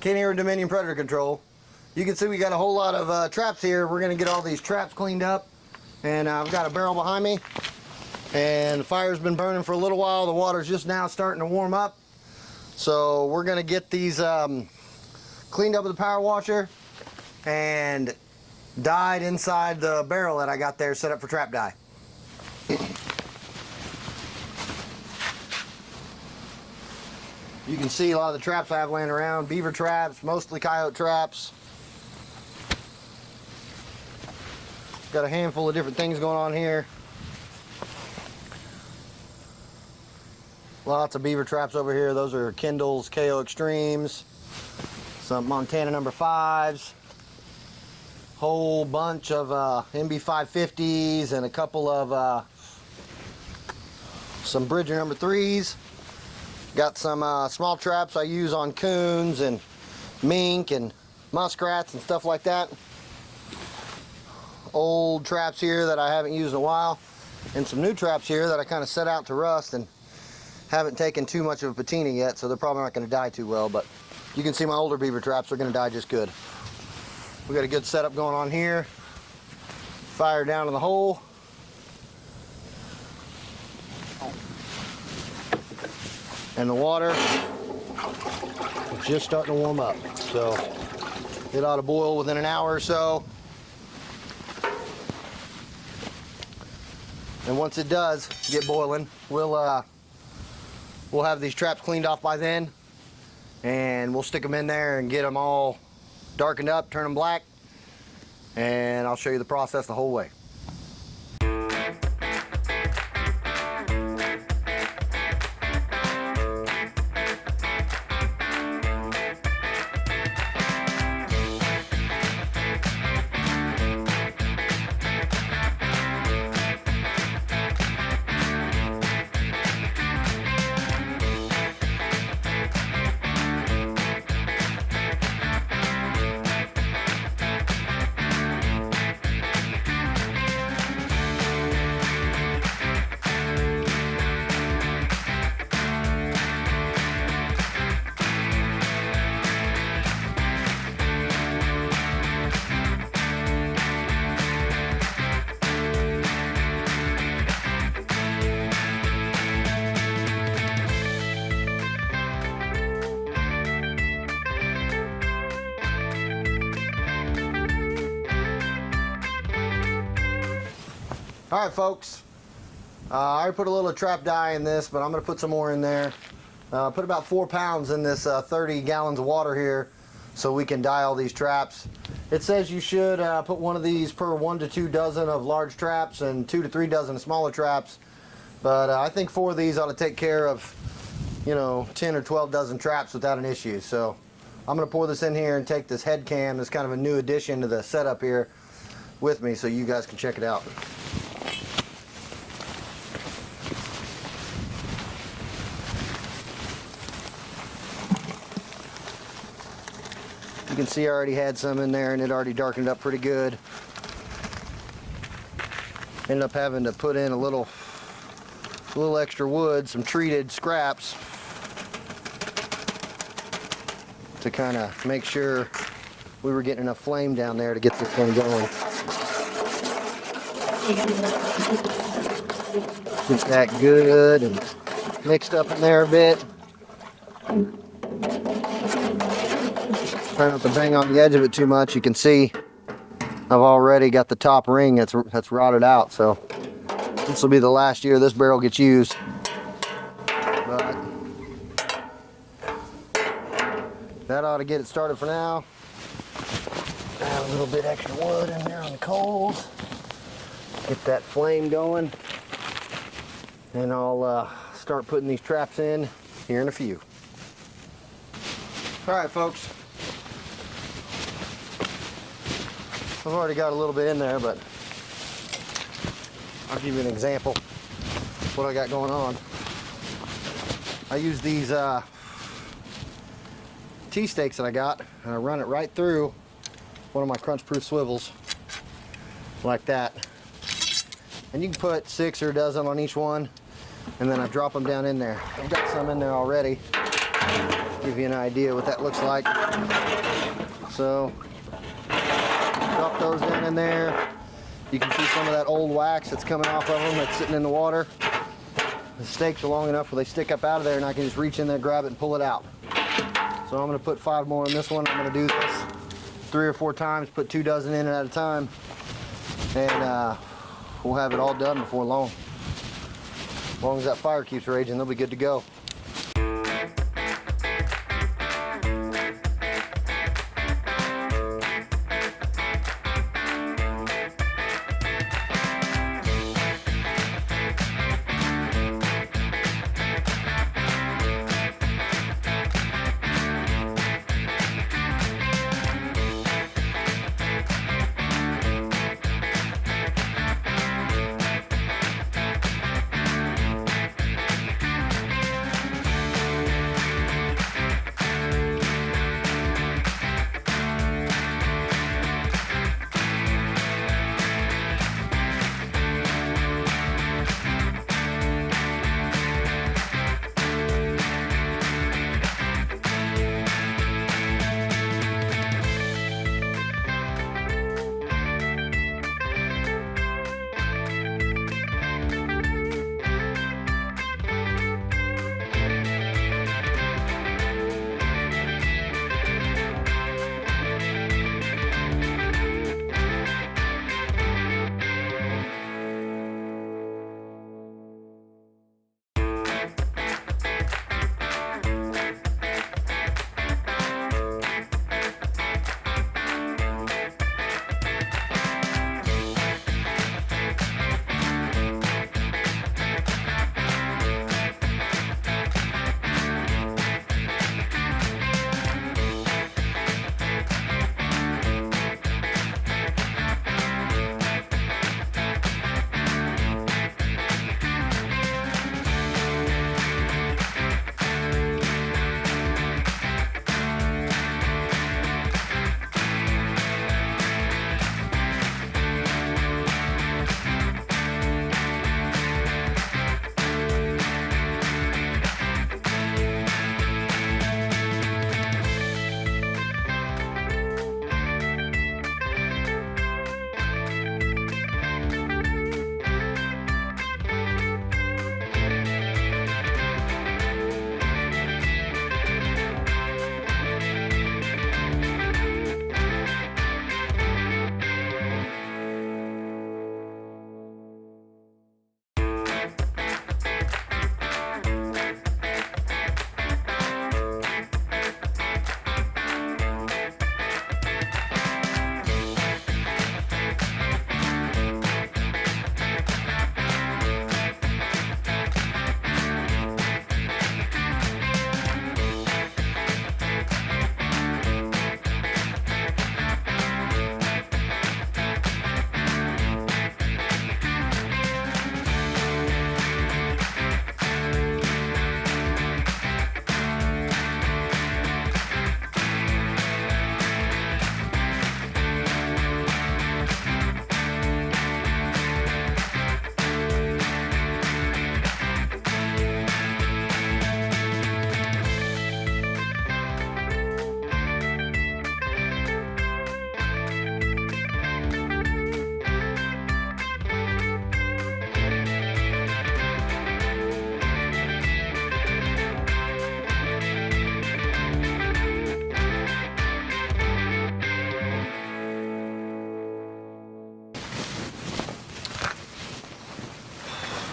Canadian Dominion Predator Control. You can see we got a whole lot of traps here. We're going to get all these traps cleaned up. And I've got a barrel behind me. And the fire's been burning for a little while. The water's just now starting to warm up. So we're going to get these cleaned up with the power washer and dyed inside the barrel that I got there set up for trap dye. You can see a lot of the traps I have laying around. Beaver traps, mostly coyote traps. Got a handful of different things going on here. Lots of beaver traps over here. Those are Kindle's KO Extremes. Some Montana number 5s. Whole bunch of MB 550s and a couple of some Bridger number 3s. Got some small traps I use on coons and mink and muskrats and stuff like that. Old traps here that I haven't used in a while, and some new traps here that I kind of set out to rust and haven't taken too much of a patina yet, so they're probably not going to die too well, but you can see my older beaver traps are going to die just good. We got a good setup going on here. Fire down in the hole. And the water is just starting to warm up, so it ought to boil within an hour or so. And once it does get boiling, we'll have these traps cleaned off by then, and we'll stick them in there and get them all darkened up, turn them black, and I'll show you the process the whole way. All right, folks, I already put a little trap dye in this, but I'm going to put some more in there. Put about 4 pounds in this 30 gallons of water here so we can dye all these traps. It says you should put one of these per 1 to 2 dozen of large traps and 2 to 3 dozen of smaller traps. But I think 4 of these ought to take care of, 10 or 12 dozen traps without an issue. So I'm going to pour this in here and take this head cam, this kind of a new addition to the setup here, with me so you guys can check it out. You can see I already had some in there and it already darkened up pretty good. Ended up having to put in a little extra wood, some treated scraps, to kind of make sure we were getting enough flame down there to get this thing going. Get that good and mixed up in there a bit. Try not to bang on the edge of it too much. You can see I've already got the top ring that's rotted out, so this will be the last year this barrel gets used. But that ought to get it started for now. Add a little bit extra wood in there on the coals. Get that flame going. And I'll start putting these traps in here in a few. All right, folks. I've already got a little bit in there, but I'll give you an example of what I got going on. I use these T-stakes that I got, and I run it right through one of my crunch-proof swivels, like that. And you can put 6 or a dozen on each one, and then I drop them down in there. I've got some in there already. Give you an idea what that looks like. So drop those down in there. You can see some of that old wax that's coming off of them that's sitting in the water. The stakes are long enough where they stick up out of there and I can just reach in there, grab it, and pull it out. So I'm going to put 5 more in this one. I'm going to do this 3 or 4 times, put 2 dozen in at a time, and we'll have it all done before long. As long as that fire keeps raging, they'll be good to go.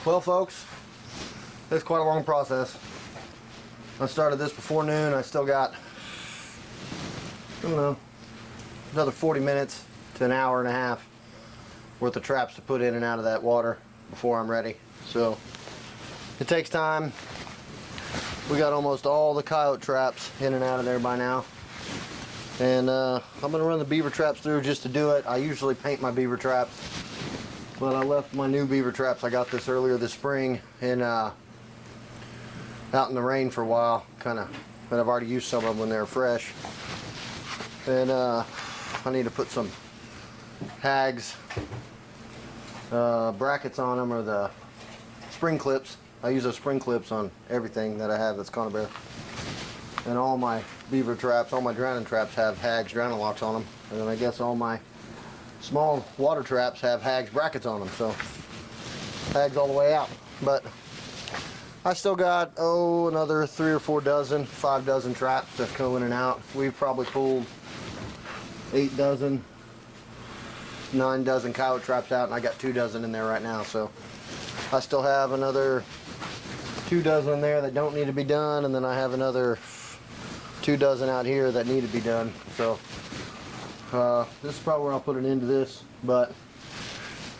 Well, folks, it's quite a long process. I started this before noon. I still got, I don't know, another 40 minutes to an hour and a half worth of traps to put in and out of that water before I'm ready. So it takes time. We got almost all the coyote traps in and out of there by now. And I'm gonna run the beaver traps through just to do it. I usually paint my beaver traps, but I left my new beaver traps. I got this earlier this spring and out in the rain for a while, but I've already used some of them when they were fresh. And I need to put some hags brackets on them, or the spring clips. I use those spring clips on everything that I have that's conibear. And all my beaver traps, all my drowning traps have Hags drowning locks on them. And then I guess all my small water traps have Hags brackets on them. So Hags all the way out. But I still got, another 3 or 4 dozen, 5 dozen traps that go in and out. We've probably pulled 8 dozen, 9 dozen coyote traps out, and I got 2 dozen in there right now. So I still have another 2 dozen there that don't need to be done, and then I have another 2 dozen out here that need to be done. So this is probably where I'll put an end to this, but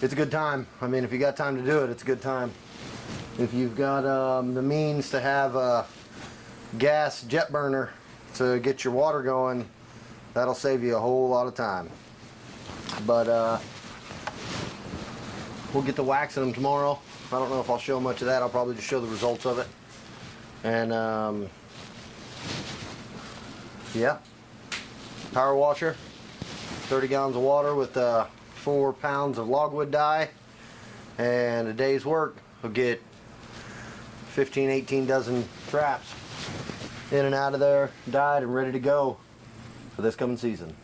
it's a good time. I mean, if you got time to do it, it's a good time. If you've got the means to have a gas jet burner to get your water going, that'll save you a whole lot of time. But we'll get to waxing them tomorrow. I don't know if I'll show much of that. I'll probably just show the results of it. And yeah, power washer, 30 gallons of water with 4 pounds of logwood dye, and a day's work will get 15, 18 dozen traps in and out of there, dyed and ready to go for this coming season.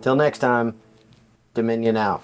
Till next time, Dominion out.